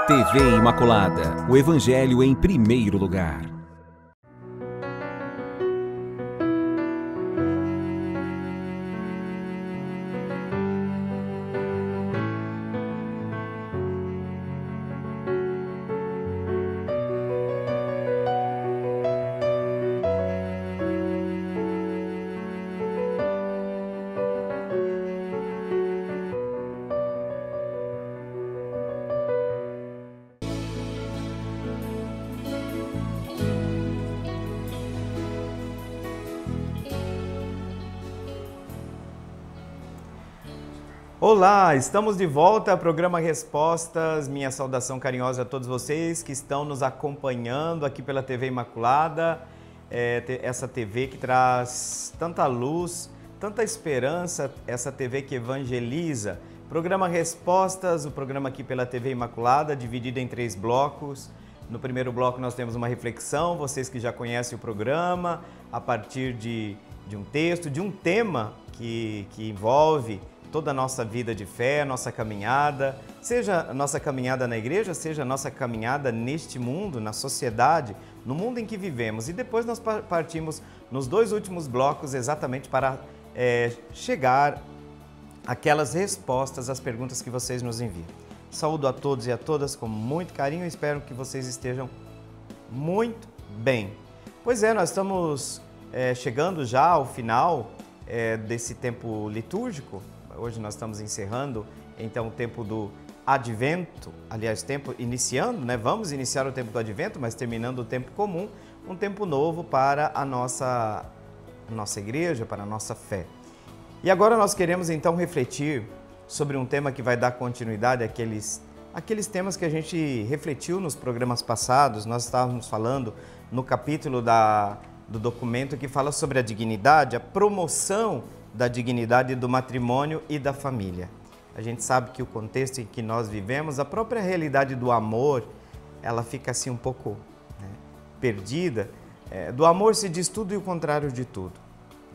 TV Imaculada, o Evangelho em primeiro lugar. Olá, estamos de volta ao programa Respostas. Minha saudação carinhosa a todos vocês que estão nos acompanhando aqui pela TV Imaculada, essa TV que traz tanta luz, tanta esperança, essa TV que evangeliza. Programa Respostas, o programa aqui pela TV Imaculada, dividido em 3 blocos. No primeiro bloco nós temos uma reflexão, vocês que já conhecem o programa, a partir de um texto, de um tema que envolve toda a nossa vida de fé, nossa caminhada, seja a nossa caminhada na igreja, seja a nossa caminhada neste mundo, na sociedade, no mundo em que vivemos. E depois nós partimos nos 2 últimos blocos exatamente para chegar àquelas respostas às perguntas que vocês nos enviam. Saúdo a todos e a todas com muito carinho e espero que vocês estejam muito bem. Pois é, nós estamos chegando já ao final desse tempo litúrgico. Hoje nós estamos encerrando, então, o tempo do Advento, aliás, iniciando, né? Vamos iniciar o tempo do Advento, mas terminando o tempo comum, um tempo novo para a nossa igreja, para a nossa fé. E agora nós queremos, então, refletir sobre um tema que vai dar continuidade àqueles temas que a gente refletiu nos programas passados. Nós estávamos falando no capítulo do documento que fala sobre a dignidade, a promoção da dignidade do matrimônio e da família. A gente sabe que o contexto em que nós vivemos, a própria realidade do amor, ela fica assim um pouco perdida. Do amor se diz tudo e o contrário de tudo.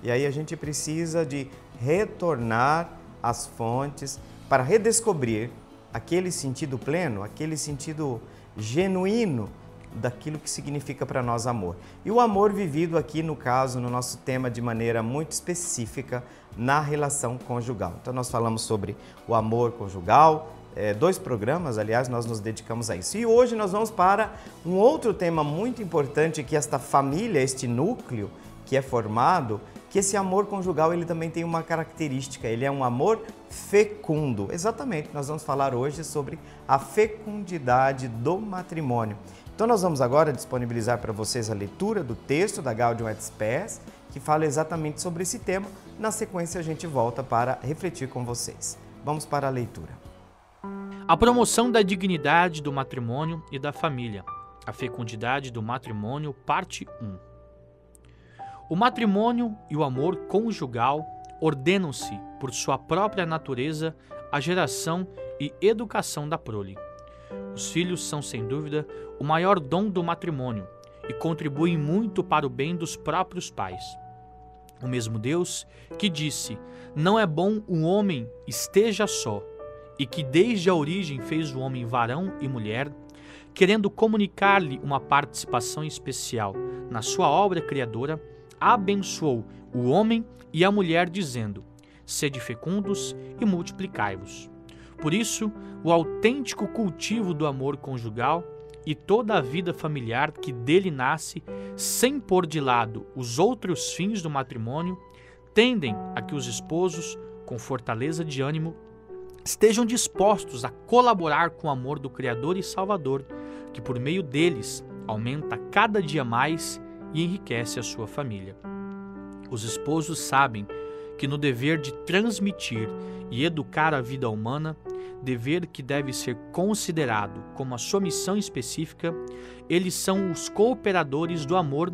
E aí a gente precisa de retornar às fontes para redescobrir aquele sentido pleno, aquele sentido genuíno daquilo que significa para nós amor. E o amor vivido aqui, no caso, no nosso tema, de maneira muito específica, na relação conjugal. Então nós falamos sobre o amor conjugal, 2 programas, aliás, nós nos dedicamos a isso. E hoje nós vamos para um outro tema muito importante, que esta família, este núcleo que é formado, que esse amor conjugal ele também tem uma característica, ele é um amor fecundo. Exatamente, nós vamos falar hoje sobre a fecundidade do matrimônio. Então nós vamos agora disponibilizar para vocês a leitura do texto da Gaudium et Spes, que fala exatamente sobre esse tema. Na sequência a gente volta para refletir com vocês. Vamos para a leitura. A promoção da dignidade do matrimônio e da família. A fecundidade do matrimônio, parte 1. O matrimônio e o amor conjugal ordenam-se, por sua própria natureza, a geração e educação da prole. Os filhos são, sem dúvida, o maior dom do matrimônio e contribuem muito para o bem dos próprios pais. O mesmo Deus que disse: não é bom um homem esteja só, e que desde a origem fez o homem varão e mulher, querendo comunicar-lhe uma participação especial na sua obra criadora, abençoou o homem e a mulher, dizendo: sede fecundos e multiplicai-vos. Por isso, o autêntico cultivo do amor conjugal e toda a vida familiar que dele nasce, sem pôr de lado os outros fins do matrimônio, tendem a que os esposos, com fortaleza de ânimo, estejam dispostos a colaborar com o amor do Criador e Salvador, que por meio deles aumenta cada dia mais e enriquece a sua família. Os esposos sabem que no dever de transmitir e educar a vida humana, dever que deve ser considerado como a sua missão específica, eles são os cooperadores do amor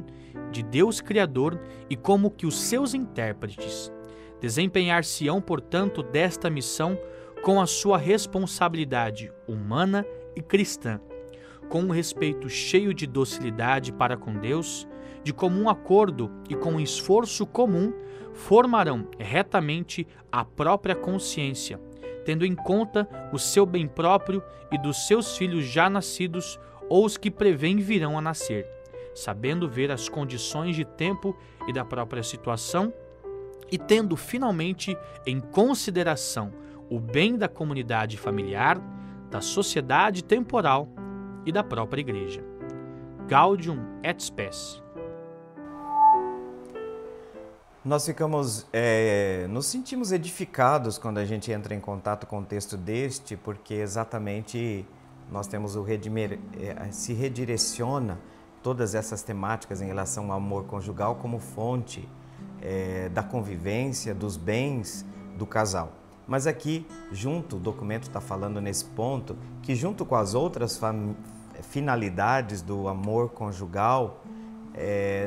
de Deus Criador e como que os seus intérpretes. Desempenhar-se-ão, portanto, desta missão com a sua responsabilidade humana e cristã, com um respeito cheio de docilidade para com Deus, de comum acordo e com um esforço comum, formarão retamente a própria consciência, tendo em conta o seu bem próprio e dos seus filhos já nascidos ou os que prevêem virão a nascer, sabendo ver as condições de tempo e da própria situação e tendo finalmente em consideração o bem da comunidade familiar, da sociedade temporal e da própria Igreja. Gaudium et Spes. Nós nos sentimos edificados quando a gente entra em contato com o texto deste, porque exatamente nós temos se redireciona todas essas temáticas em relação ao amor conjugal como fonte da convivência, dos bens do casal. Mas aqui, o documento está falando nesse ponto, que junto com as outras finalidades do amor conjugal,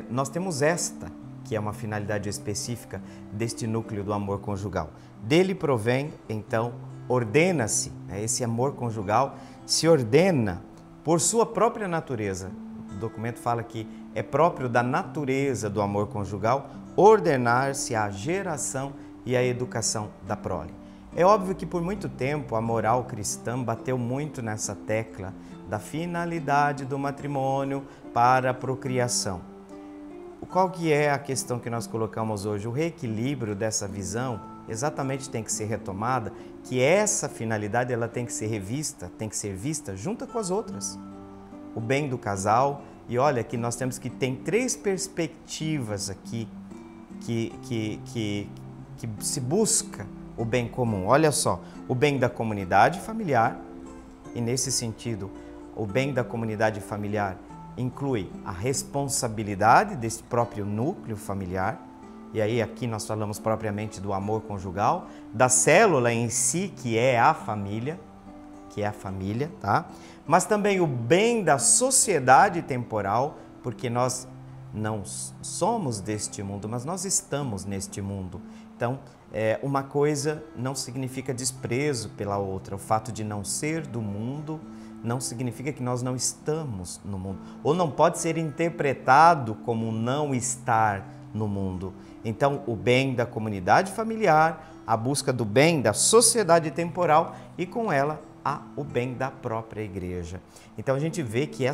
nós temos esta, que é uma finalidade específica deste núcleo do amor conjugal. Dele provém, então, ordena-se, esse amor conjugal se ordena por sua própria natureza. O documento fala que é próprio da natureza do amor conjugal ordenar-se a geração e a educação da prole. É óbvio que por muito tempo a moral cristã bateu muito nessa tecla da finalidade do matrimônio para a procriação. Qual que é a questão que nós colocamos hoje? O reequilíbrio dessa visão exatamente tem que ser retomada, que essa finalidade ela tem que ser revista, tem que ser vista junto com as outras. O bem do casal, e olha que nós temos que ter 3 perspectivas aqui que se busca o bem comum. Olha só, o bem da comunidade familiar, e nesse sentido, o bem da comunidade familiar inclui a responsabilidade desse próprio núcleo familiar, e aí aqui nós falamos propriamente do amor conjugal, da célula em si, que é a família, tá? Mas também o bem da sociedade temporal, porque nós não somos deste mundo, mas nós estamos neste mundo. Então, uma coisa não significa desprezo pela outra. O fato de não ser do mundo não significa que nós não estamos no mundo, ou não pode ser interpretado como não estar no mundo. Então, o bem da comunidade familiar, a busca do bem da sociedade temporal e com ela o bem da própria igreja. Então, a gente vê que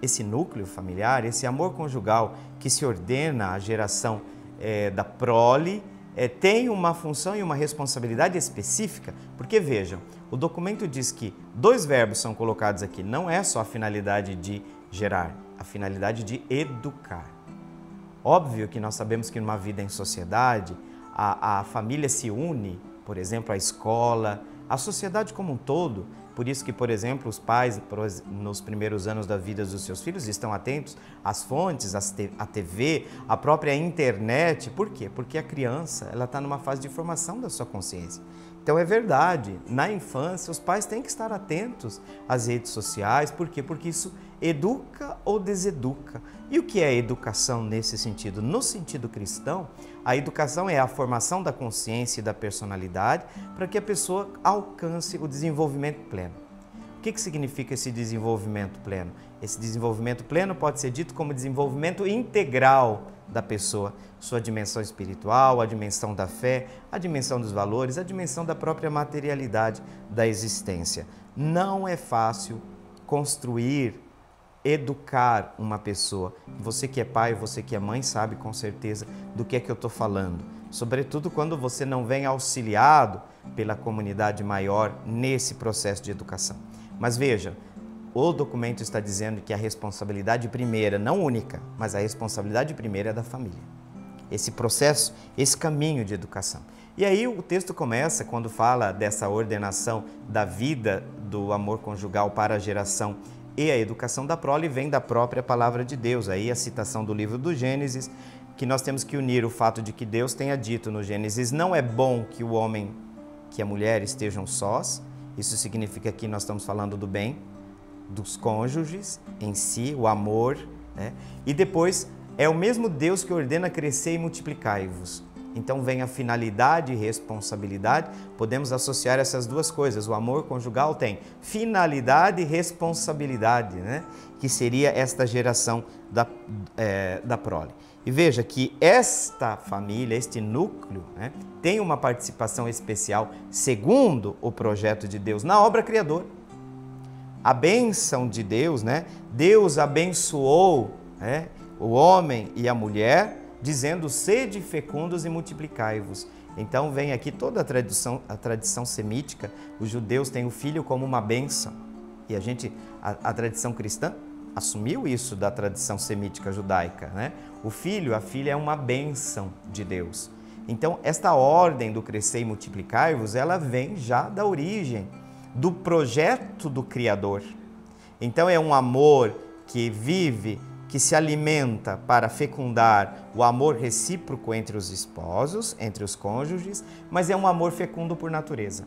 esse núcleo familiar, esse amor conjugal que se ordena à geração da prole, tem uma função e uma responsabilidade específica, porque vejam, o documento diz que 2 verbos são colocados aqui, não é só a finalidade de gerar, a finalidade de educar. Óbvio que nós sabemos que numa vida em sociedade, a família se une, por exemplo, a escola, a sociedade como um todo. Por isso que, por exemplo, os pais, nos primeiros anos da vida dos seus filhos, estão atentos às fontes, à TV, à própria internet. Por quê? Porque a criança está numa fase de formação da sua consciência. Então é verdade, na infância os pais têm que estar atentos às redes sociais. Por quê? Porque isso educa ou deseduca. E o que é educação nesse sentido? No sentido cristão, a educação é a formação da consciência e da personalidade para que a pessoa alcance o desenvolvimento pleno. O que significa esse desenvolvimento pleno? Esse desenvolvimento pleno pode ser dito como desenvolvimento integral da pessoa, sua dimensão espiritual, a dimensão da fé, a dimensão dos valores, a dimensão da própria materialidade da existência. Não é fácil construir, educar uma pessoa. Você que é pai, você que é mãe, sabe com certeza do que é que eu estou falando. Sobretudo quando você não vem auxiliado pela comunidade maior nesse processo de educação. Mas veja, o documento está dizendo que a responsabilidade primeira, não única, mas a responsabilidade primeira é da família. Esse processo, esse caminho de educação. E aí o texto começa quando fala dessa ordenação da vida do amor conjugal para a geração e a educação da prole, vem da própria palavra de Deus. Aí a citação do livro do Gênesis, que nós temos que unir o fato de que Deus tenha dito no Gênesis: não é bom que o homem, que a mulher estejam sós. Isso significa que nós estamos falando do bem dos cônjuges em si, o amor, né? E depois é o mesmo Deus que ordena crescer e multiplicai-vos. Então vem a finalidade e responsabilidade. Podemos associar essas duas coisas. O amor conjugal tem finalidade e responsabilidade, né? Que seria esta geração da prole. E veja que esta família, este núcleo, né, tem uma participação especial, segundo o projeto de Deus, na obra criadora. A bênção de Deus, né? Deus abençoou, né, o homem e a mulher, dizendo: sede fecundos e multiplicai-vos. Então vem aqui toda a tradição semítica. Os judeus têm o filho como uma bênção. E a tradição cristã assumiu isso da tradição semítica judaica, né? O filho, a filha é uma bênção de Deus. Então esta ordem do crescer e multiplicai-vos, ela vem já da origem do projeto do Criador. Então é um amor que vive, que se alimenta para fecundar o amor recíproco entre os esposos, entre os cônjuges, mas é um amor fecundo por natureza.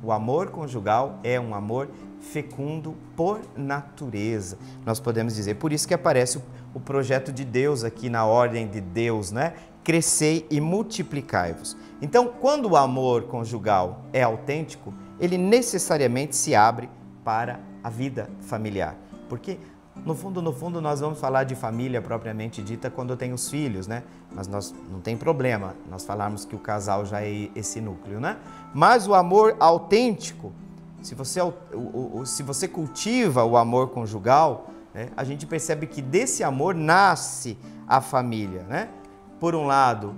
O amor conjugal é um amor fecundo por natureza, nós podemos dizer. Por isso que aparece o projeto de Deus aqui na ordem de Deus, né? Crescei e multiplicai-vos. Então, quando o amor conjugal é autêntico, ele necessariamente se abre para a vida familiar. Porque, no fundo, nós vamos falar de família propriamente dita quando tem os filhos, né? Mas não tem problema nós falarmos que o casal já é esse núcleo, né? Mas o amor autêntico, se você cultiva o amor conjugal, né, a gente percebe que desse amor nasce a família, né? Por um lado,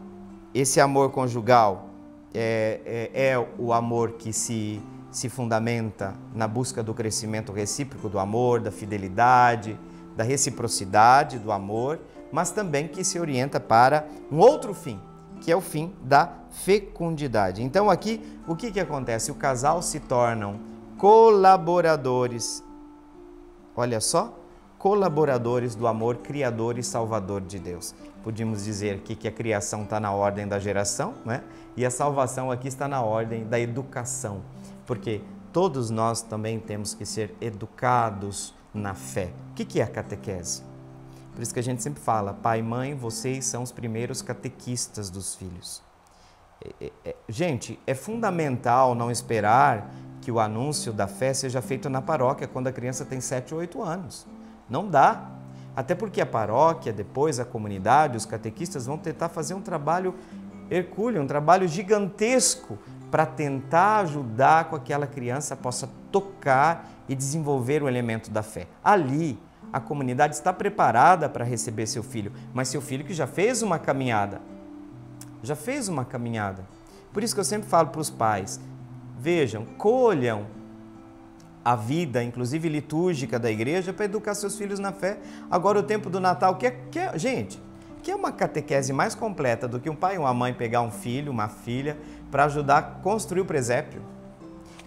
esse amor conjugal é o amor que se fundamenta na busca do crescimento recíproco do amor, da fidelidade, da reciprocidade do amor, mas também que se orienta para um outro fim, que é o fim da fecundidade. Então aqui, o que acontece? O casal se tornam colaboradores, olha só, colaboradores do amor criador e salvador de Deus. Podíamos dizer aqui que a criação está na ordem da geração, né? E a salvação aqui está na ordem da educação, porque todos nós também temos que ser educados na fé. O que é a catequese? Por isso que a gente sempre fala: pai e mãe, vocês são os primeiros catequistas dos filhos. Gente, é fundamental não esperar que o anúncio da fé seja feito na paróquia quando a criança tem 7 ou 8 anos. Não dá. Até porque a paróquia, depois a comunidade, os catequistas vão tentar fazer um trabalho hercúleo, um trabalho gigantesco para tentar ajudar com que aquela criança possa tocar e desenvolver o elemento da fé. Ali, a comunidade está preparada para receber seu filho, mas seu filho que já fez uma caminhada. Por isso que eu sempre falo para os pais: vejam, colham a vida, inclusive litúrgica da igreja, para educar seus filhos na fé. Agora o tempo do Natal, gente, que é uma catequese mais completa do que um pai e uma mãe pegar um filho, uma filha, para ajudar a construir o presépio.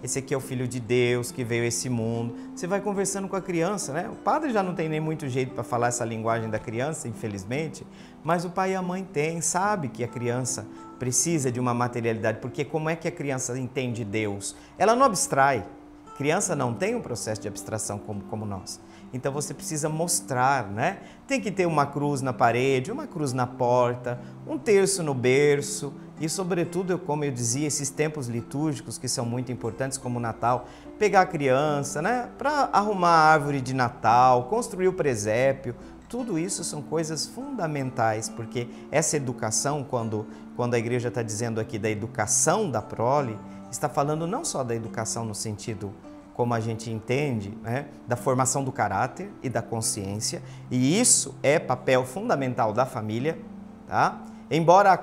Esse aqui é o Filho de Deus que veio a esse mundo. Você vai conversando com a criança, né? O padre já não tem nem muito jeito para falar essa linguagem da criança, infelizmente, mas o pai e a mãe têm, sabe que a criança precisa de uma materialidade, porque como é que a criança entende Deus? Ela não abstrai. A criança não tem um processo de abstração como nós. Então você precisa mostrar, né? Tem que ter uma cruz na parede, uma cruz na porta, um terço no berço e, sobretudo, como eu dizia, esses tempos litúrgicos que são muito importantes, como o Natal, pegar a criança, né? Para arrumar a árvore de Natal, construir o presépio. Tudo isso são coisas fundamentais, porque essa educação, quando a igreja está dizendo aqui da educação da prole, está falando não só da educação no sentido como a gente entende, né, da formação do caráter e da consciência, e isso é papel fundamental da família, tá? Embora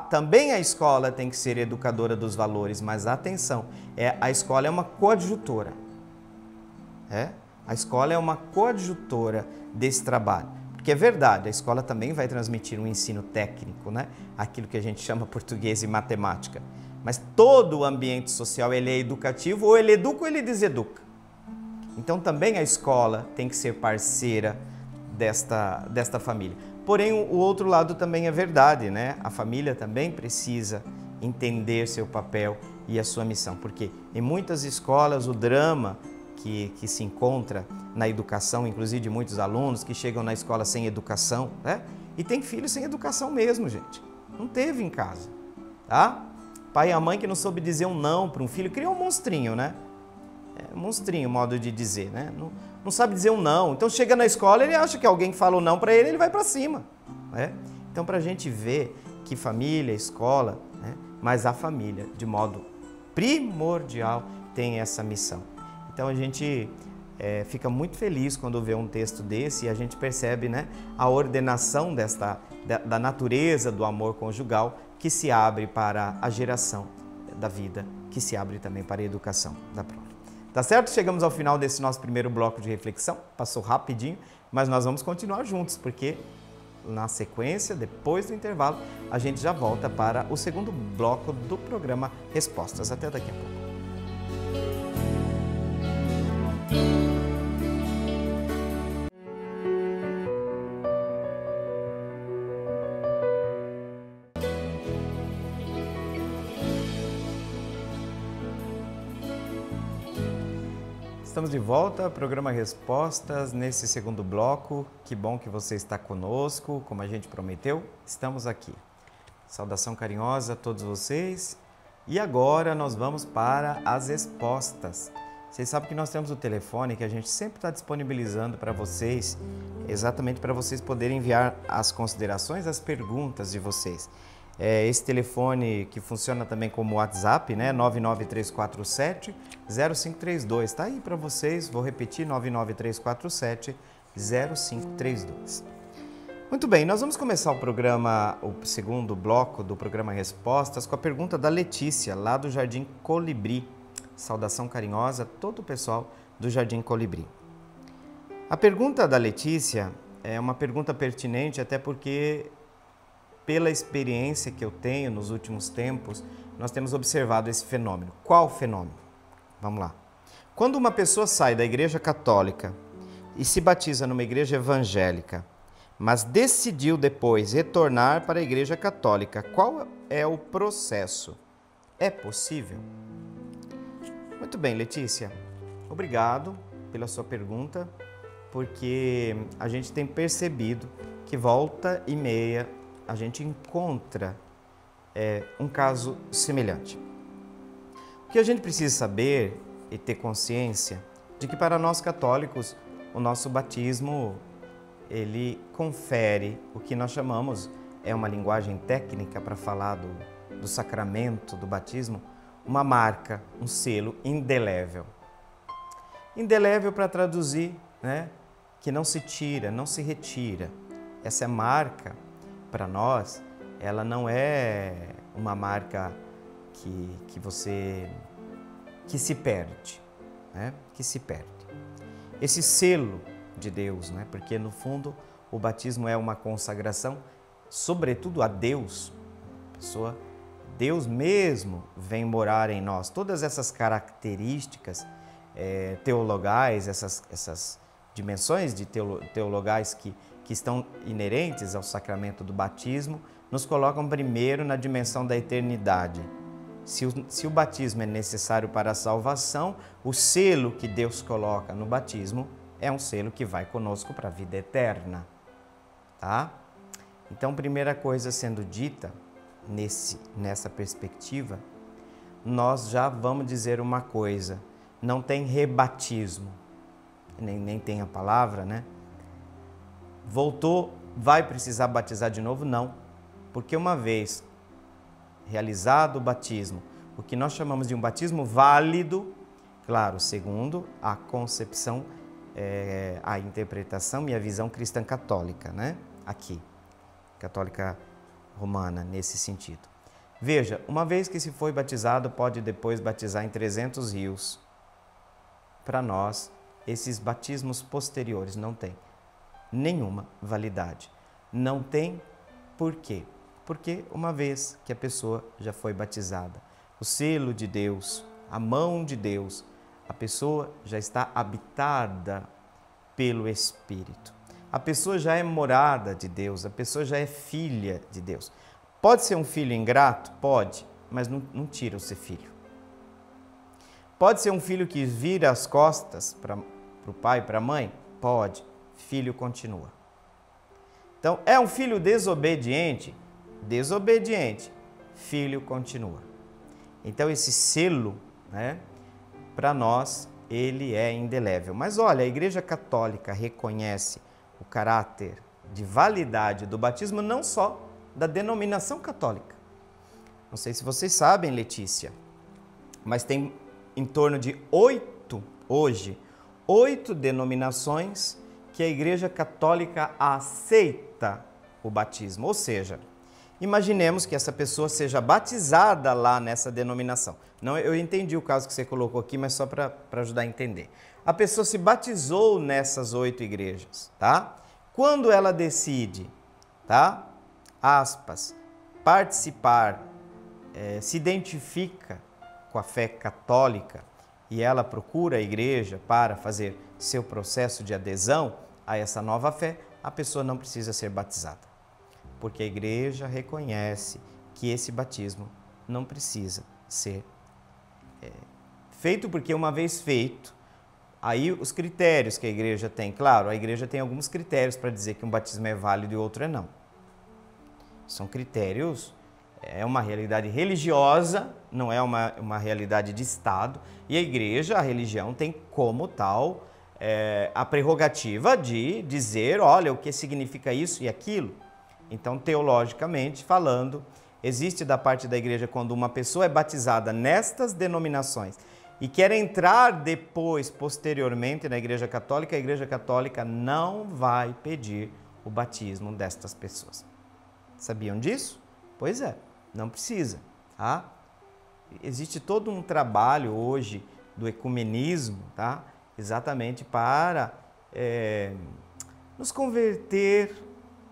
também a escola tem que ser educadora dos valores, mas atenção, a escola é uma coadjutora, a escola é uma coadjutora desse trabalho, porque é verdade, a escola também vai transmitir um ensino técnico, né, aquilo que a gente chama português e matemática. Mas todo o ambiente social ele é educativo, ou ele educa ou ele deseduca. Então também a escola tem que ser parceira desta família. Porém, o outro lado também é verdade, né? A família também precisa entender seu papel e a sua missão, porque em muitas escolas o drama que se encontra na educação, inclusive de muitos alunos que chegam na escola sem educação, né? E tem filhos sem educação mesmo, gente. Não teve em casa, tá? Pai e a mãe que não soube dizer um não para um filho, criou um monstrinho, né? Um monstrinho, modo de dizer, né? Não sabe dizer um não. Então chega na escola, ele acha que alguém fala um não para ele, ele vai para cima, né? Então Então, para a gente ver que família, escola, né, mas a família, de modo primordial, tem essa missão. Então, a gente fica muito feliz quando vê um texto desse e a gente percebe, né, a ordenação da natureza do amor conjugal que se abre para a geração da vida, que se abre também para a educação da prole. Tá certo? Chegamos ao final desse nosso primeiro bloco de reflexão, passou rapidinho, mas nós vamos continuar juntos, porque na sequência, depois do intervalo, a gente já volta para o segundo bloco do programa Respostas. Até daqui a pouco. Estamos de volta, programa Respostas, nesse segundo bloco. Que bom que você está conosco, como a gente prometeu, estamos aqui. Saudação carinhosa a todos vocês. E agora nós vamos para as respostas. Vocês sabem que nós temos o telefone que a gente sempre está disponibilizando para vocês, exatamente para vocês poderem enviar as considerações, as perguntas de vocês. Esse telefone que funciona também como WhatsApp, né? 99347-0532. Está aí para vocês, vou repetir, 99347-0532. Muito bem, nós vamos começar o segundo bloco do programa Respostas com a pergunta da Letícia, lá do Jardim Colibri. Saudação carinhosa a todo o pessoal do Jardim Colibri. A pergunta da Letícia é uma pergunta pertinente, até porque, pela experiência que eu tenho nos últimos tempos, nós temos observado esse fenômeno. Qual fenômeno? Vamos lá. Quando uma pessoa sai da igreja católica e se batiza numa igreja evangélica, mas decidiu depois retornar para a igreja católica, qual é o processo? É possível? Muito bem, Letícia. Obrigado pela sua pergunta, porque a gente tem percebido que volta e meia a gente encontra um caso semelhante. O que a gente precisa saber e ter consciência de que para nós católicos o nosso batismo ele confere o que nós chamamos, é uma linguagem técnica para falar do sacramento do batismo, uma marca, um selo indelével. Indelével para traduzir, né, que não se tira, não se retira. Essa marca, para nós, ela não é uma marca que se perde, né? Que se perde. Esse selo de Deus, né? Porque no fundo o batismo é uma consagração, sobretudo a Deus. Deus mesmo vem morar em nós. Todas essas características teologais, essas dimensões teologais que estão inerentes ao sacramento do batismo, nos colocam primeiro na dimensão da eternidade. Se o batismo é necessário para a salvação, o selo que Deus coloca no batismo é um selo que vai conosco para a vida eterna. Tá? Então, primeira coisa sendo dita nessa perspectiva, nós já vamos dizer uma coisa: não tem rebatismo, nem tem a palavra, né? Voltou, vai precisar batizar de novo? Não, porque uma vez realizado o batismo, o que nós chamamos de um batismo válido, claro, segundo a concepção, a interpretação e a visão cristã católica, né? Aqui, católica romana, nesse sentido. Veja, uma vez que se foi batizado, pode depois batizar em 300 rios. Para nós, esses batismos posteriores não têm nenhuma validade. Não tem por quê? Porque uma vez que a pessoa já foi batizada, o selo de Deus, a mão de Deus, a pessoa já está habitada pelo Espírito. A pessoa já é morada de Deus, a pessoa já é filha de Deus. Pode ser um filho ingrato? Pode, mas não tira o ser filho. Pode ser um filho que vira as costas para o pai e para a mãe? Pode, filho continua. Então, é um filho desobediente? Desobediente, filho continua. Então, esse selo, né, para nós, ele é indelével. Mas olha, a Igreja Católica reconhece o caráter de validade do batismo não só da denominação católica. Não sei se vocês sabem, Letícia, mas tem em torno de 8 denominações que a Igreja Católica aceita o batismo. Ou seja, imaginemos que essa pessoa seja batizada lá nessa denominação. Não, eu entendi o caso que você colocou aqui, mas só para ajudar a entender. A pessoa se batizou nessas 8 igrejas, tá? Quando ela decide, tá? Aspas, participar, se identifica com a fé católica e ela procura a igreja para fazer seu processo de adesão a essa nova fé, a pessoa não precisa ser batizada, porque a igreja reconhece que esse batismo não precisa ser feito, porque uma vez feito, aí os critérios que a igreja tem, claro, a igreja tem alguns critérios para dizer que um batismo é válido e outro é não. São critérios, é uma realidade religiosa, não é uma realidade de Estado, e a igreja, a religião, tem como tal a prerrogativa de dizer, olha, o que significa isso e aquilo. Então, teologicamente falando, existe da parte da igreja, quando uma pessoa é batizada nestas denominações e quer entrar depois, posteriormente, na Igreja Católica, a Igreja Católica não vai pedir o batismo destas pessoas. Sabiam disso? Pois é, não precisa, tá? Existe todo um trabalho hoje do ecumenismo, tá? Exatamente para nos converter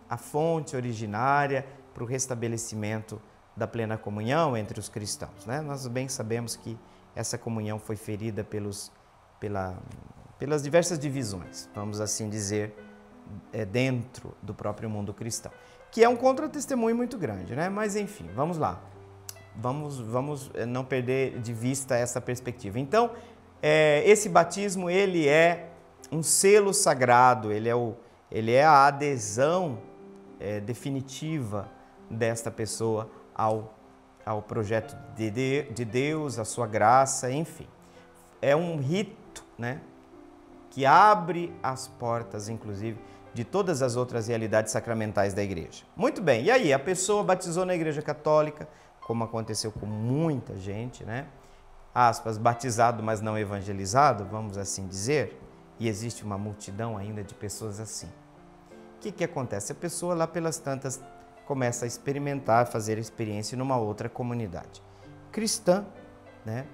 à fonte originária para o restabelecimento da plena comunhão entre os cristãos, né? Nós bem sabemos que essa comunhão foi ferida pelas diversas divisões, vamos assim dizer, dentro do próprio mundo cristão, que é um contra-testemunho muito grande, né? Mas enfim, vamos lá, vamos não perder de vista essa perspectiva. Então, esse batismo, ele é um selo sagrado, ele é a adesão definitiva desta pessoa ao projeto de Deus, à sua graça, enfim. É um rito, né, que abre as portas, inclusive, de todas as outras realidades sacramentais da igreja. Muito bem, e aí? A pessoa batizou na Igreja Católica, como aconteceu com muita gente, né? Aspas, batizado, mas não evangelizado, vamos assim dizer, e existe uma multidão ainda de pessoas assim. O que acontece? A pessoa lá pelas tantas começa a experimentar, fazer experiência numa outra comunidade cristã, né?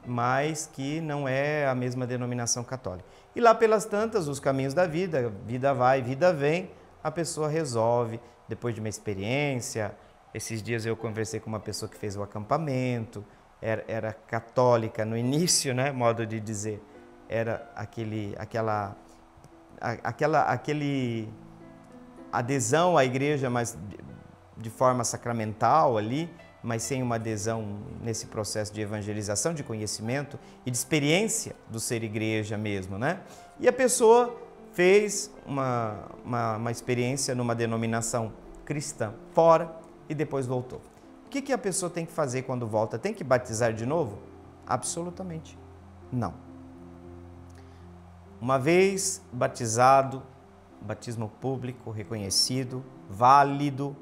Mas que não é a mesma denominação católica. E lá pelas tantas, os caminhos da vida vai, vida vem, a pessoa resolve, depois de uma experiência. Esses dias eu conversei com uma pessoa que fez o acampamento, era católica no início, né? Modo de dizer, era aquele adesão à igreja, mas de forma sacramental ali, mas sem uma adesão nesse processo de evangelização, de conhecimento e de experiência do ser igreja mesmo, né? E a pessoa fez uma experiência numa denominação cristã fora e depois voltou. O que a pessoa tem que fazer quando volta? Tem que batizar de novo? Absolutamente não. Uma vez batizado, batismo público, reconhecido, válido,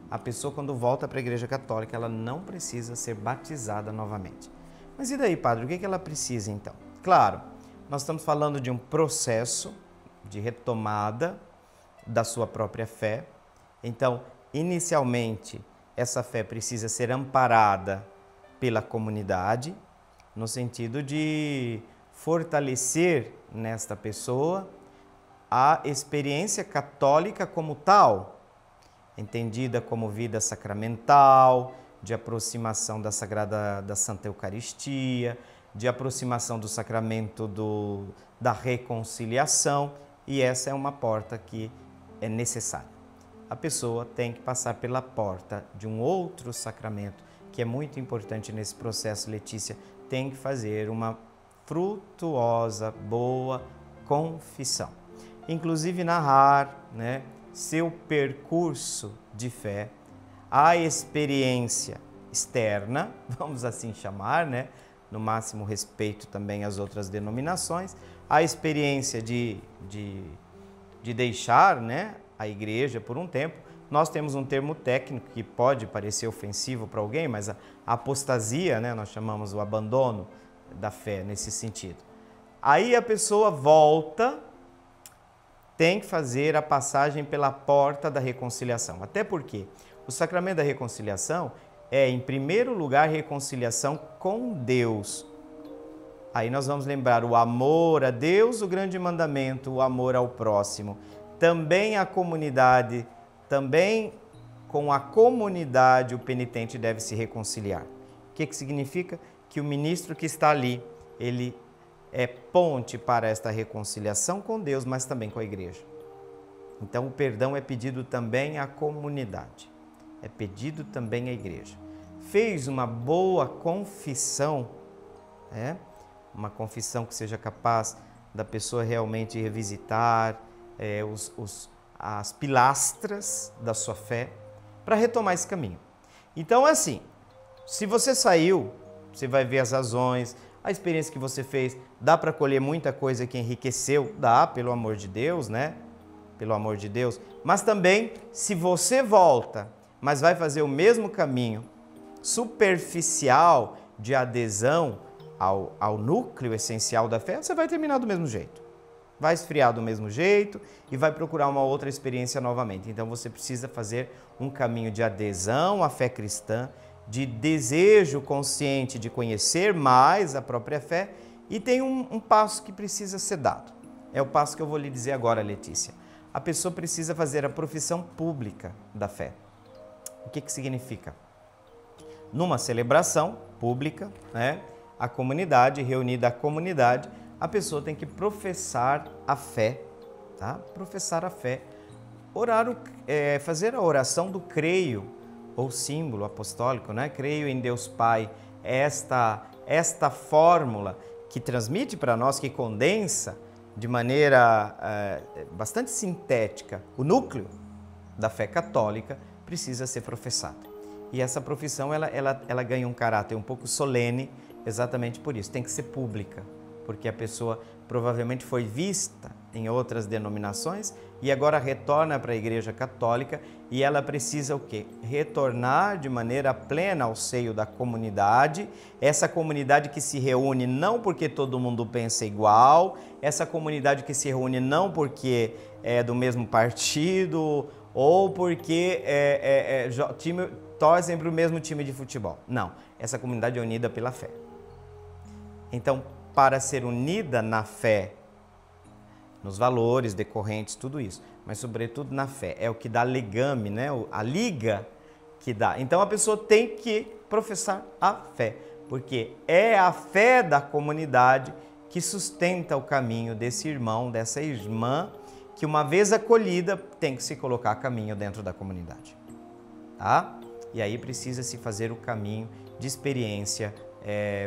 a pessoa, quando volta para a Igreja Católica, ela não precisa ser batizada novamente. Mas e daí, padre? O que ela precisa, então? Claro, nós estamos falando de um processo de retomada da sua própria fé. Então, inicialmente, essa fé precisa ser amparada pela comunidade, no sentido de fortalecer nesta pessoa a experiência católica como tal, entendida como vida sacramental, de aproximação da Santa Eucaristia, de aproximação do sacramento da reconciliação, e essa é uma porta que é necessária. A pessoa tem que passar pela porta de um outro sacramento, que é muito importante nesse processo, Letícia, tem que fazer uma frutuosa, boa confissão. Inclusive narrar, né, seu percurso de fé, a experiência externa, vamos assim chamar, né, no máximo respeito também às outras denominações, a experiência de deixar, né, a igreja por um tempo, Nós temos um termo técnico que pode parecer ofensivo para alguém, mas a apostasia, né, nós chamamos o abandono da fé nesse sentido. Aí a pessoa volta, tem que fazer a passagem pela porta da reconciliação. Até porque o sacramento da reconciliação é, em primeiro lugar, reconciliação com Deus. Aí nós vamos lembrar o amor a Deus, o grande mandamento, o amor ao próximo. Também a comunidade, também com a comunidade o penitente deve se reconciliar. O que significa? Que o ministro que está ali, ele é ponte para esta reconciliação com Deus, mas também com a igreja. Então o perdão é pedido também à comunidade, é pedido também à igreja. Fez uma boa confissão, uma confissão que seja capaz da pessoa realmente revisitar as pilastras da sua fé para retomar esse caminho. Então, assim, se você saiu, você vai ver as razões, a experiência que você fez, dá para colher muita coisa que enriqueceu, dá, pelo amor de Deus, né? Pelo amor de Deus. Mas também, se você volta, mas vai fazer o mesmo caminho superficial de adesão ao núcleo essencial da fé, você vai terminar do mesmo jeito. Vai esfriar do mesmo jeito e vai procurar uma outra experiência novamente. Então você precisa fazer um caminho de adesão à fé cristã, de desejo consciente de conhecer mais a própria fé, e tem um passo que precisa ser dado. É o passo que eu vou lhe dizer agora, Letícia. A pessoa precisa fazer a profissão pública da fé. O que significa? Numa celebração pública, né, a comunidade, reunida a comunidade, a pessoa tem que professar a fé, tá? Professar a fé, fazer a oração do creio, ou símbolo apostólico, né? Creio em Deus Pai, esta fórmula que transmite para nós, que condensa de maneira bastante sintética o núcleo da fé católica, precisa ser professada. E essa profissão ela ganha um caráter um pouco solene, exatamente por isso, tem que ser pública, porque a pessoa provavelmente foi vista em outras denominações e agora retorna para a Igreja Católica e ela precisa o quê? Retornar de maneira plena ao seio da comunidade, essa comunidade que se reúne não porque todo mundo pensa igual, essa comunidade que se reúne não porque é do mesmo partido ou porque torcem para o mesmo time de futebol. Não, essa comunidade é unida pela fé. Então, para ser unida na fé, nos valores decorrentes, tudo isso, mas sobretudo na fé, é o que dá legame, né? A liga que dá. Então a pessoa tem que professar a fé, porque é a fé da comunidade que sustenta o caminho desse irmão, dessa irmã, que uma vez acolhida tem que se colocar a caminho dentro da comunidade, tá? E aí precisa se fazer o caminho de experiência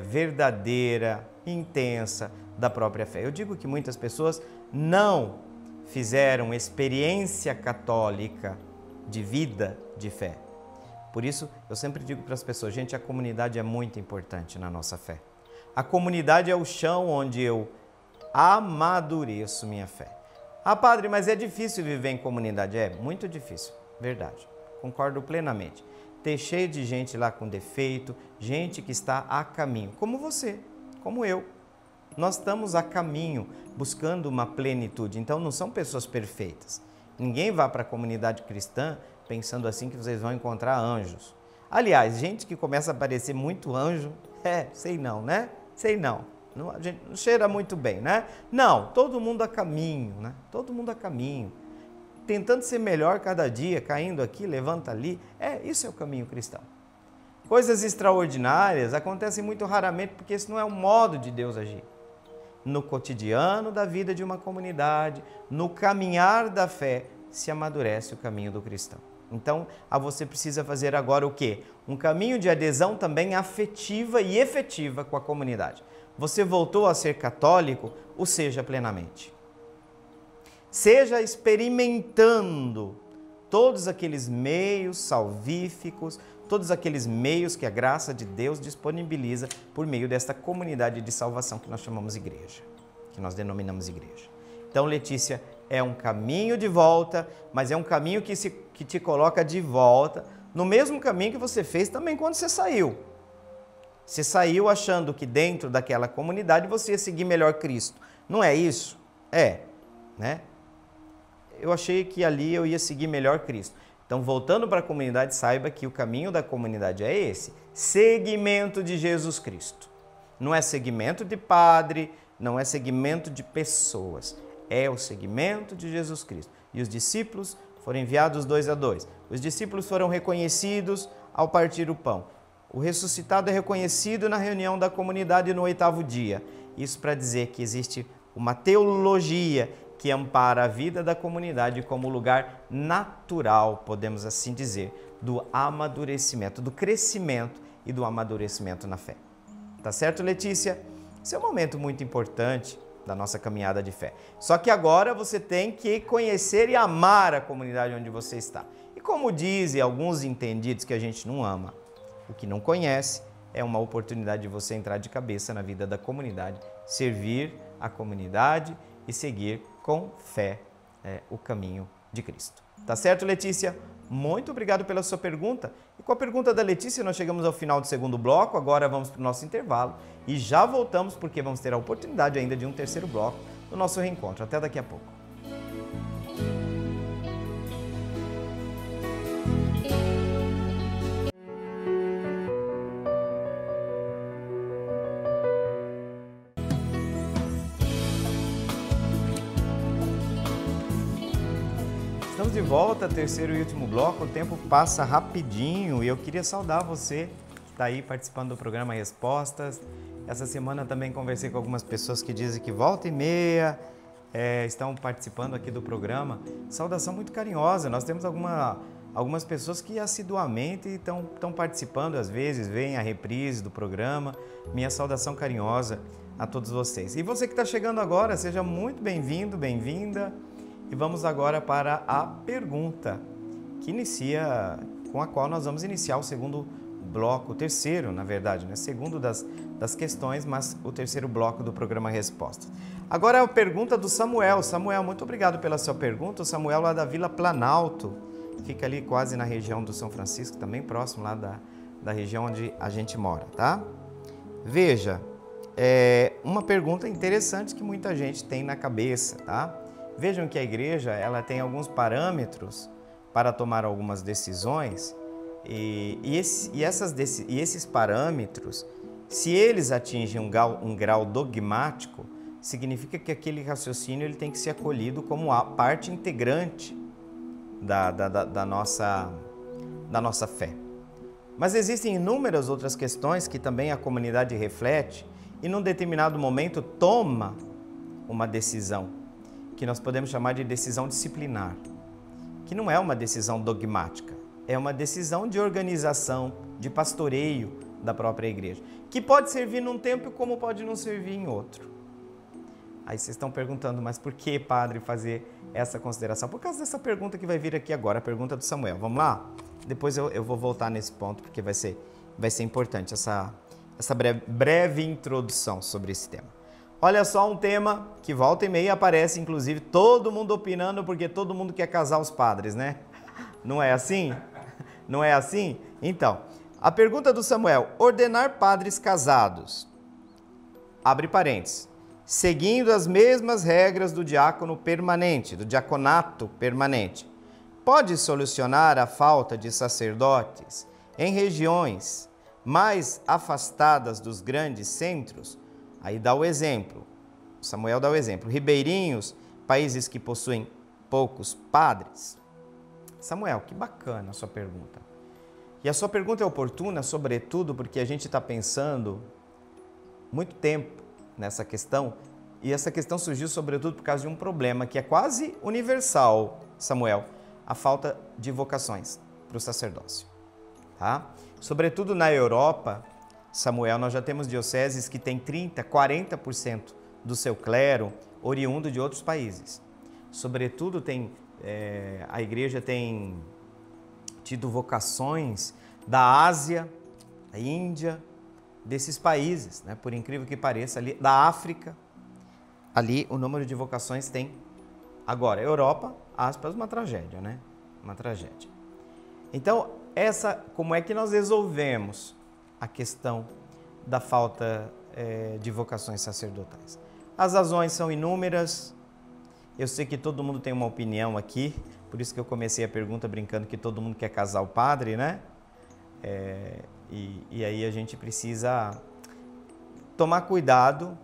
verdadeira, intensa da própria fé. Eu digo que muitas pessoas não fizeram experiência católica de vida de fé. Por isso, eu sempre digo para as pessoas, gente, a comunidade é muito importante na nossa fé. A comunidade é o chão onde eu amadureço minha fé. Ah, padre, mas é difícil viver em comunidade. É muito difícil, verdade. Concordo plenamente. Ter cheio de gente lá com defeito, gente que está a caminho, como você, como eu. Nós estamos a caminho, buscando uma plenitude. Então, não são pessoas perfeitas. Ninguém vai para a comunidade cristã pensando assim que vocês vão encontrar anjos. Aliás, gente que começa a aparecer muito anjo, sei não, né? Sei não. A gente não cheira muito bem, né? Não, todo mundo a caminho, né? Todo mundo a caminho. Tentando ser melhor cada dia, caindo aqui, levanta ali. Isso é o caminho cristão. Coisas extraordinárias acontecem muito raramente porque esse não é o modo de Deus agir. No cotidiano da vida de uma comunidade, no caminhar da fé, se amadurece o caminho do cristão. Então, você precisa fazer agora o quê? Um caminho de adesão também afetiva e efetiva com a comunidade. Você voltou a ser católico, o seja plenamente. Seja experimentando todos aqueles meios salvíficos, todos aqueles meios que a graça de Deus disponibiliza por meio desta comunidade de salvação que nós chamamos igreja, que nós denominamos igreja. Então, Letícia, É um caminho de volta, mas é um caminho que te coloca de volta no mesmo caminho que você fez também quando você saiu. Você saiu achando que dentro daquela comunidade você ia seguir melhor Cristo. Não é isso? É, né? Eu achei que ali eu ia seguir melhor Cristo. Então, voltando para a comunidade, saiba que o caminho da comunidade é esse. Seguimento de Jesus Cristo. Não é seguimento de padre, não é seguimento de pessoas. É o seguimento de Jesus Cristo. E os discípulos foram enviados 2 a 2. Os discípulos foram reconhecidos ao partir o pão. O ressuscitado é reconhecido na reunião da comunidade no 8º dia. Isso para dizer que existe uma teologia que ampara a vida da comunidade como lugar natural, podemos assim dizer, do amadurecimento, do crescimento e do amadurecimento na fé. Tá certo, Letícia? Esse é um momento muito importante da nossa caminhada de fé. Só que agora você tem que conhecer e amar a comunidade onde você está. E como dizem alguns entendidos que a gente não ama, o que não conhece é uma oportunidade de você entrar de cabeça na vida da comunidade, servir a comunidade e seguir com fé o caminho de Cristo. Tá certo, Letícia? Muito obrigado pela sua pergunta. E com a pergunta da Letícia, nós chegamos ao final do segundo bloco. Agora vamos para o nosso intervalo e já voltamos porque vamos ter a oportunidade ainda de um terceiro bloco no nosso reencontro. Até daqui a pouco. Estamos de volta, terceiro e último bloco. O tempo passa rapidinho e eu queria saudar você que está aí participando do programa Respostas. Essa semana também conversei com algumas pessoas que dizem que volta e meia estão participando aqui do programa. Saudação muito carinhosa. Nós temos algumas pessoas que assiduamente estão participando, às vezes veem a reprise do programa. Minha saudação carinhosa a todos vocês. E você que está chegando agora, seja muito bem-vindo, bem-vinda. E vamos agora para a pergunta com a qual nós vamos iniciar o segundo bloco, o terceiro, na verdade, né? Segundo das questões, mas o terceiro bloco do programa Respostas. Agora é a pergunta do Samuel. Samuel, muito obrigado pela sua pergunta. O Samuel lá da Vila Planalto, fica ali quase na região do São Francisco, também próximo lá da região onde a gente mora, tá? Veja, uma pergunta interessante que muita gente tem na cabeça, tá? Vejam que a igreja ela tem alguns parâmetros para tomar algumas decisões e esses parâmetros, se eles atingem um grau dogmático, significa que aquele raciocínio ele tem que ser acolhido como a parte integrante da nossa fé. Mas existem inúmeras outras questões que também a comunidade reflete e num determinado momento toma uma decisão, que nós podemos chamar de decisão disciplinar, que não é uma decisão dogmática, é uma decisão de organização, de pastoreio da própria igreja, que pode servir num tempo como pode não servir em outro. Aí vocês estão perguntando, mas por que, padre, fazer essa consideração? Por causa dessa pergunta que vai vir aqui agora, a pergunta do Samuel. Vamos lá? Depois eu vou voltar nesse ponto, porque vai ser importante essa breve introdução sobre esse tema. Olha só um tema que volta e meia aparece, inclusive, todo mundo opinando, porque todo mundo quer casar os padres, né? Não é assim? Não é assim? Então, a pergunta do Samuel: ordenar padres casados, abre parênteses, seguindo as mesmas regras do diácono permanente, do diaconato permanente, pode solucionar a falta de sacerdotes em regiões mais afastadas dos grandes centros? Aí dá o exemplo, Samuel dá o exemplo, ribeirinhos, países que possuem poucos padres. Samuel, que bacana a sua pergunta. E a sua pergunta é oportuna, sobretudo porque a gente está pensando muito tempo nessa questão, e essa questão surgiu sobretudo por causa de um problema que é quase universal, Samuel, a falta de vocações para o sacerdócio. Tá? Sobretudo na Europa, Samuel, nós já temos dioceses que têm 30%, 40% do seu clero oriundo de outros países. Sobretudo, a igreja tem tido vocações da Ásia, da Índia, desses países, né? Por incrível que pareça, ali da África, ali o número de vocações tem Agora, Europa, aspas, uma tragédia, né? Uma tragédia. Então, como é que nós resolvemos a questão da falta de vocações sacerdotais? As razões são inúmeras. Eu sei que todo mundo tem uma opinião aqui, por isso que eu comecei a pergunta brincando que todo mundo quer casar o padre, né? E aí a gente precisa tomar cuidado,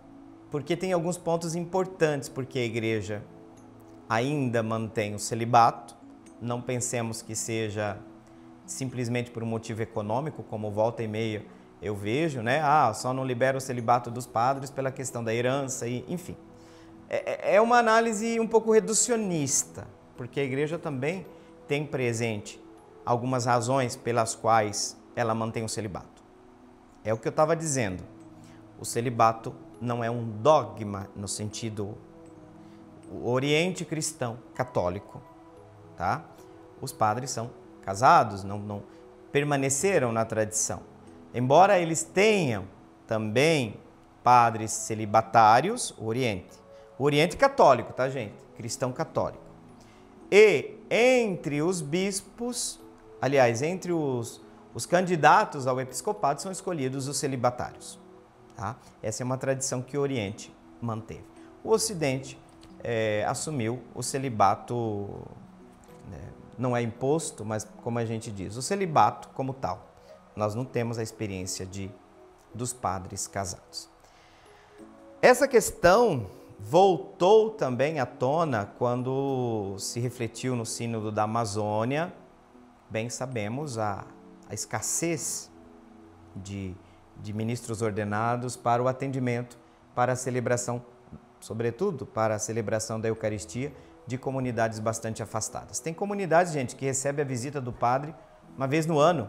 porque tem alguns pontos importantes, porque a igreja ainda mantém o celibato. Não pensemos que seja simplesmente por um motivo econômico, como volta e meia eu vejo, né? Só não libera o celibato dos padres pela questão da herança, enfim. É uma análise um pouco reducionista, porque a igreja também tem presente algumas razões pelas quais ela mantém o celibato. É o que eu estava dizendo. O celibato não é um dogma no sentido oriente cristão, católico, tá? Os padres são casados, não permaneceram na tradição. Embora eles tenham também padres celibatários, o Oriente católico, tá, gente? Cristão católico. E entre os bispos, aliás, entre os candidatos ao episcopado são escolhidos os celibatários. Tá? Essa é uma tradição que o Oriente manteve. O Ocidente assumiu o celibato, não é imposto, mas como a gente diz, o celibato como tal. Nós não temos a experiência dos padres casados. Essa questão voltou também à tona quando se refletiu no Sínodo da Amazônia. Bem sabemos a escassez de ministros ordenados para o atendimento, para a celebração, sobretudo para a celebração da Eucaristia, de comunidades bastante afastadas. Tem comunidades, gente, que recebe a visita do padre uma vez no ano.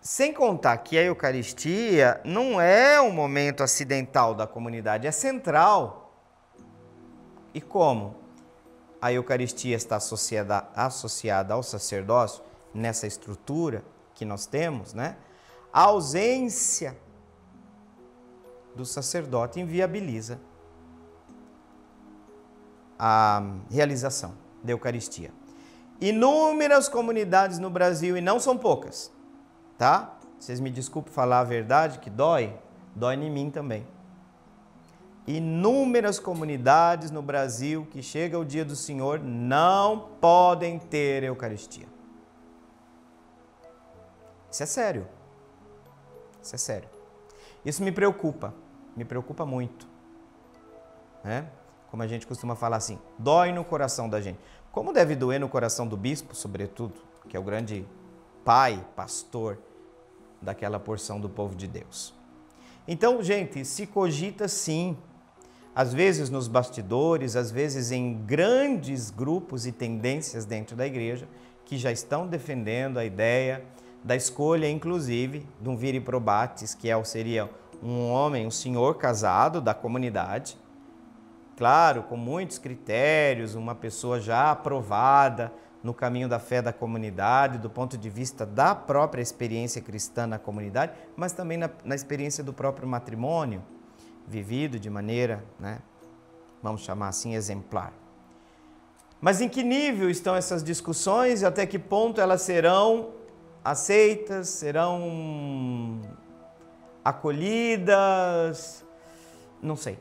Sem contar que a Eucaristia não é um momento acidental da comunidade, é central. E como a Eucaristia está associada ao sacerdócio, nessa estrutura que nós temos, né? A ausência do sacerdote inviabiliza a realização da Eucaristia. Inúmeras comunidades no Brasil, e não são poucas, tá? Vocês me desculpem falar a verdade, que dói em mim também. Inúmeras comunidades no Brasil que chega o dia do Senhor não podem ter Eucaristia. Isso é sério. Isso é sério. Isso me preocupa muito, né? Como a gente costuma falar assim, dói no coração da gente. Como deve doer no coração do bispo, sobretudo, que é o grande pai, pastor daquela porção do povo de Deus. Então, gente, se cogita sim, às vezes nos bastidores, às vezes em grandes grupos e tendências dentro da igreja, que já estão defendendo a ideia da escolha, inclusive, de um viri probatis, que seria um homem, um senhor casado da comunidade, claro, com muitos critérios, uma pessoa já aprovada no caminho da fé da comunidade, do ponto de vista da própria experiência cristã na comunidade, mas também na experiência do próprio matrimônio, vivido de maneira, né, vamos chamar assim, exemplar. Mas em que nível estão essas discussões e até que ponto elas serão aceitas, serão acolhidas? Não sei.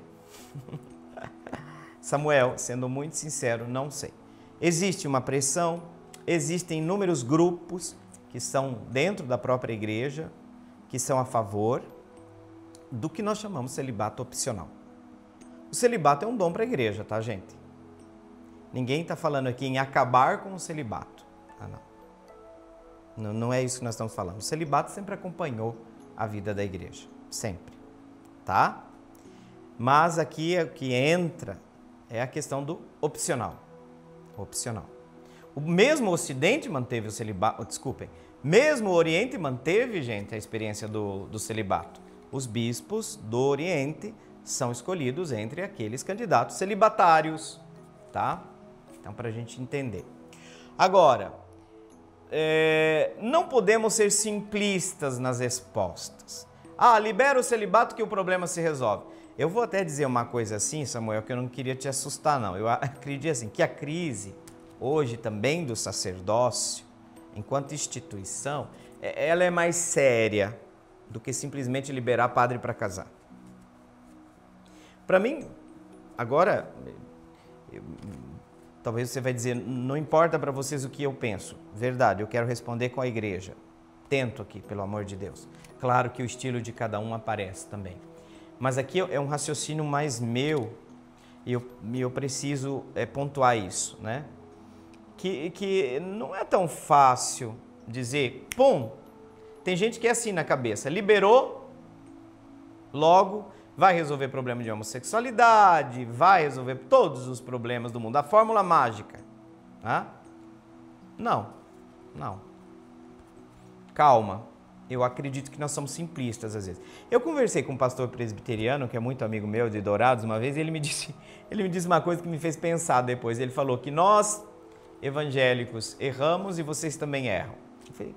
Samuel, sendo muito sincero, não sei. Existe uma pressão, existem inúmeros grupos que são dentro da própria igreja, que são a favor do que nós chamamos de celibato opcional. O celibato é um dom para a igreja, tá, gente? Ninguém está falando aqui em acabar com o celibato. Não é isso que nós estamos falando. O celibato sempre acompanhou a vida da igreja, sempre, tá? Mas aqui o que entra é a questão do opcional. Opcional. O mesmo Ocidente manteve o celibato, mesmo o Oriente manteve, gente, a experiência do celibato. Os bispos do Oriente são escolhidos entre aqueles candidatos celibatários, tá? Então, para a gente entender. Agora, não podemos ser simplistas nas respostas. libera o celibato que o problema se resolve. Eu vou até dizer uma coisa assim, Samuel, que eu não queria te assustar, não. Eu acredito assim, que a crise hoje também do sacerdócio, enquanto instituição, ela é mais séria do que simplesmente liberar padre para casar. Para mim, agora, talvez você vai dizer, não importa para vocês o que eu penso. Verdade, eu quero responder com a igreja. Tento aqui, pelo amor de Deus. Claro que o estilo de cada um aparece também. Mas aqui é um raciocínio mais meu e eu preciso pontuar isso, né? Que não é tão fácil dizer, pum, tem gente que é assim na cabeça, liberou, logo vai resolver problema de homossexualidade, vai resolver todos os problemas do mundo, a fórmula mágica. Tá? Não. Calma. Eu acredito que nós somos simplistas às vezes. Eu conversei com um pastor presbiteriano, que é muito amigo meu, de Dourados, uma vez, e ele me disse uma coisa que me fez pensar depois. Ele falou que nós, evangélicos, erramos e vocês também erram. Eu falei,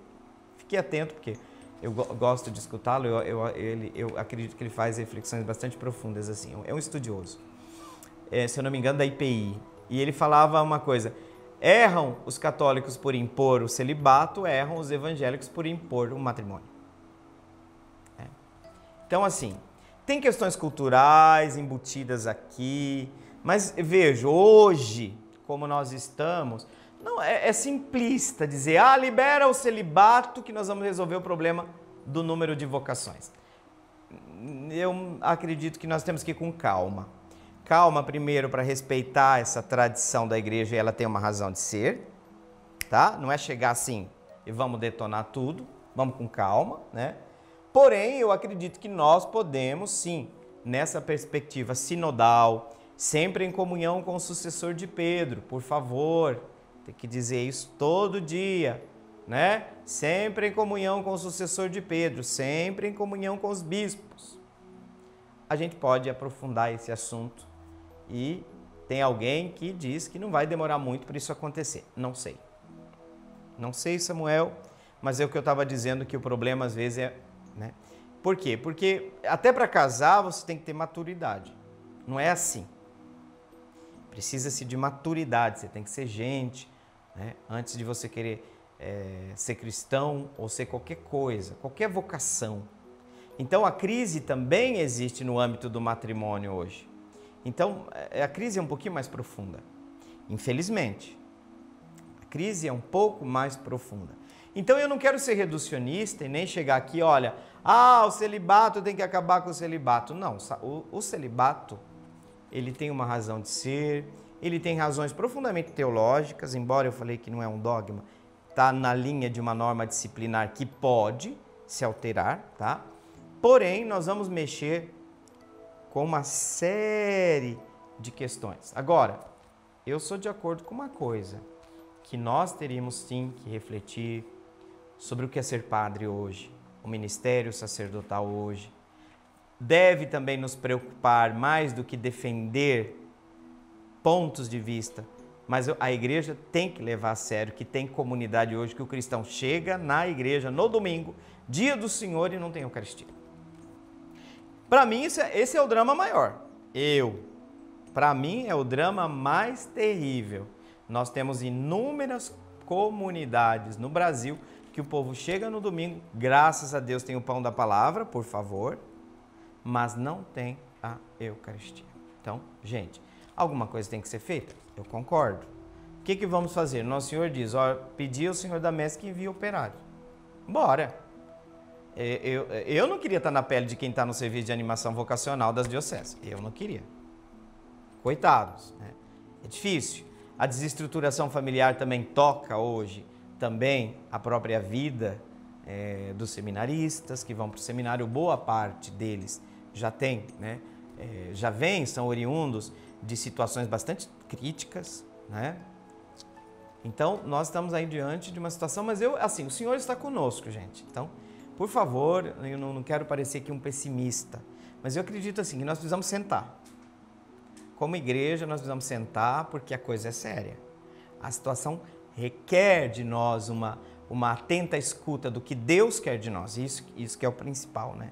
fique atento, porque eu gosto de escutá-lo, eu acredito que ele faz reflexões bastante profundas assim. É um estudioso, se eu não me engano, da IPI. E ele falava uma coisa... Erram os católicos por impor o celibato, erram os evangélicos por impor o matrimônio. Então, assim, tem questões culturais embutidas aqui, mas vejo, hoje, como nós estamos, não é simplista dizer, libera o celibato que nós vamos resolver o problema do número de vocações. Eu acredito que nós temos que ir com calma. Calma primeiro para respeitar essa tradição da igreja e ela tem uma razão de ser, tá? Não é chegar assim e vamos detonar tudo, vamos com calma, né? Porém, eu acredito que nós podemos sim, nessa perspectiva sinodal, sempre em comunhão com o sucessor de Pedro, por favor, tem que dizer isso todo dia, né? Sempre em comunhão com o sucessor de Pedro, sempre em comunhão com os bispos. A gente pode aprofundar esse assunto. E tem alguém que diz que não vai demorar muito para isso acontecer. Não sei. Não sei, Samuel, mas é o que eu estava dizendo, que o problema às vezes é... Né? Por quê? Porque até para casar você tem que ter maturidade. Não é assim. Precisa-se de maturidade, você tem que ser gente, né? Antes de você querer ser cristão ou ser qualquer coisa, qualquer vocação. Então a crise também existe no âmbito do matrimônio hoje. Então, a crise é um pouquinho mais profunda, infelizmente. A crise é um pouco mais profunda. Então, eu não quero ser reducionista e nem chegar aqui, olha, o celibato tem que acabar com o celibato. Não, o celibato, ele tem uma razão de ser, ele tem razões profundamente teológicas, embora eu falei que não é um dogma, está na linha de uma norma disciplinar que pode se alterar, tá? Porém, nós vamos mexer com uma série de questões. Agora, eu sou de acordo com uma coisa, que nós teríamos sim que refletir sobre o que é ser padre hoje, o ministério sacerdotal hoje. Deve também nos preocupar mais do que defender pontos de vista, mas a igreja tem que levar a sério que tem comunidade hoje, que o cristão chega na igreja no domingo, dia do Senhor, e não tem Eucaristia. Para mim, esse é o drama maior. Para mim, é o drama mais terrível. Nós temos inúmeras comunidades no Brasil que o povo chega no domingo, graças a Deus tem o pão da palavra, por favor, mas não tem a Eucaristia. Então, gente, alguma coisa tem que ser feita? Eu concordo. O que vamos fazer? Nosso Senhor diz, pedir ao Senhor da Messe que envie operário. Bora! Eu não queria estar na pele de quem está no serviço de animação vocacional das dioceses. Eu não queria. Coitados, né? É difícil. A desestruturação familiar também toca hoje também a própria vida dos seminaristas que vão para o seminário. Boa parte deles já tem, né? São oriundos de situações bastante críticas, né? Então, nós estamos aí diante de uma situação, mas o Senhor está conosco, gente. Então, por favor, eu não quero parecer aqui um pessimista, mas eu acredito assim, que nós precisamos sentar. Como igreja, nós precisamos sentar porque a coisa é séria. A situação requer de nós uma atenta escuta do que Deus quer de nós. Isso que é o principal, né?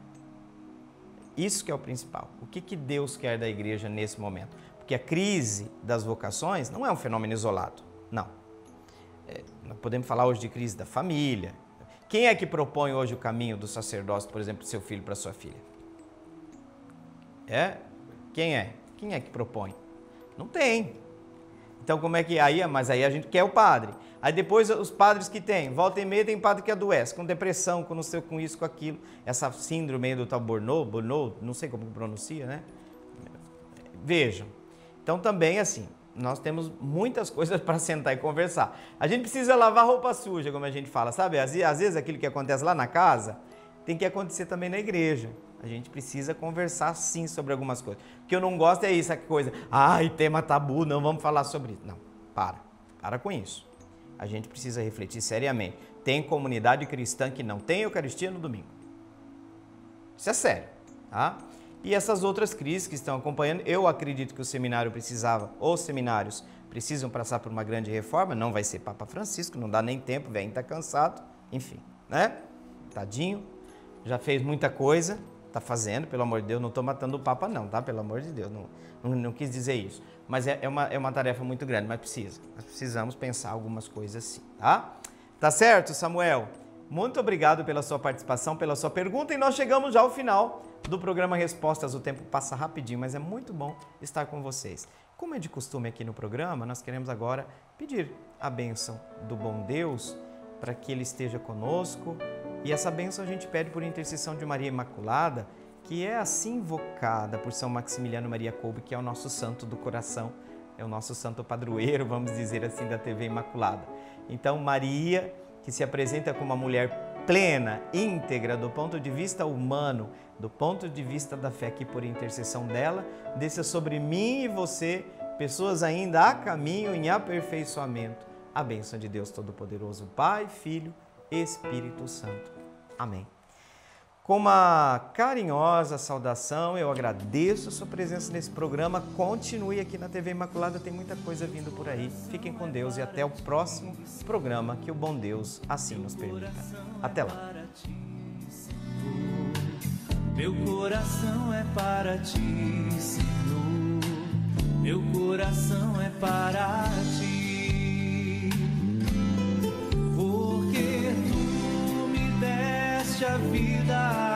Isso que é o principal. O que Deus quer da igreja nesse momento? Porque a crise das vocações não é um fenômeno isolado, não. Nós podemos falar hoje de crise da família. Quem é que propõe hoje o caminho do sacerdócio, por exemplo, do seu filho para sua filha? Quem é? Quem é que propõe? Não tem. Então como é que... Mas aí a gente quer o padre. Aí depois os padres que tem, volta e meia tem padre que adoece, com depressão, com não sei, com isso, com aquilo. Essa síndrome do tal Burnout, não sei como pronuncia, né? Vejam. Então também assim, nós temos muitas coisas para sentar e conversar. A gente precisa lavar roupa suja, como a gente fala, sabe? Às vezes aquilo que acontece lá na casa tem que acontecer também na igreja. A gente precisa conversar sim sobre algumas coisas. O que eu não gosto é isso, a coisa, tema tabu, não vamos falar sobre isso. Não, para com isso. A gente precisa refletir seriamente. Tem comunidade cristã que não tem Eucaristia no domingo. Isso é sério, tá? E essas outras crises que estão acompanhando, eu acredito que o seminário os seminários precisam passar por uma grande reforma, não vai ser Papa Francisco, não dá nem tempo, o velho tá cansado, enfim, né? Tadinho, já fez muita coisa, tá fazendo, pelo amor de Deus, não estou matando o Papa não, tá? Pelo amor de Deus, não quis dizer isso. Mas é uma tarefa muito grande, mas nós precisamos pensar algumas coisas assim, tá? Tá certo, Samuel? Muito obrigado pela sua participação, pela sua pergunta, e nós chegamos já ao final do programa Respostas. O tempo passa rapidinho, mas é muito bom estar com vocês. Como é de costume aqui no programa, nós queremos agora pedir a bênção do bom Deus para que Ele esteja conosco. E essa bênção a gente pede por intercessão de Maria Imaculada, que é assim invocada por São Maximiliano Maria Kolbe, que é o nosso santo do coração, é o nosso santo padroeiro, vamos dizer assim, da TV Imaculada. Então, Maria, que se apresenta como uma mulher plena, íntegra, do ponto de vista humano, do ponto de vista da fé, que por intercessão dela, desça sobre mim e você, pessoas ainda a caminho em aperfeiçoamento, a bênção de Deus Todo-Poderoso, Pai, Filho, Espírito Santo. Amém. Com uma carinhosa saudação, eu agradeço a sua presença nesse programa. Continue aqui na TV Imaculada, tem muita coisa vindo por aí. Fiquem com Deus e até o próximo programa, que o bom Deus assim nos permita. Até lá. Meu coração é para ti, Senhor. Meu coração é para ti. Porque tu me deste a vida.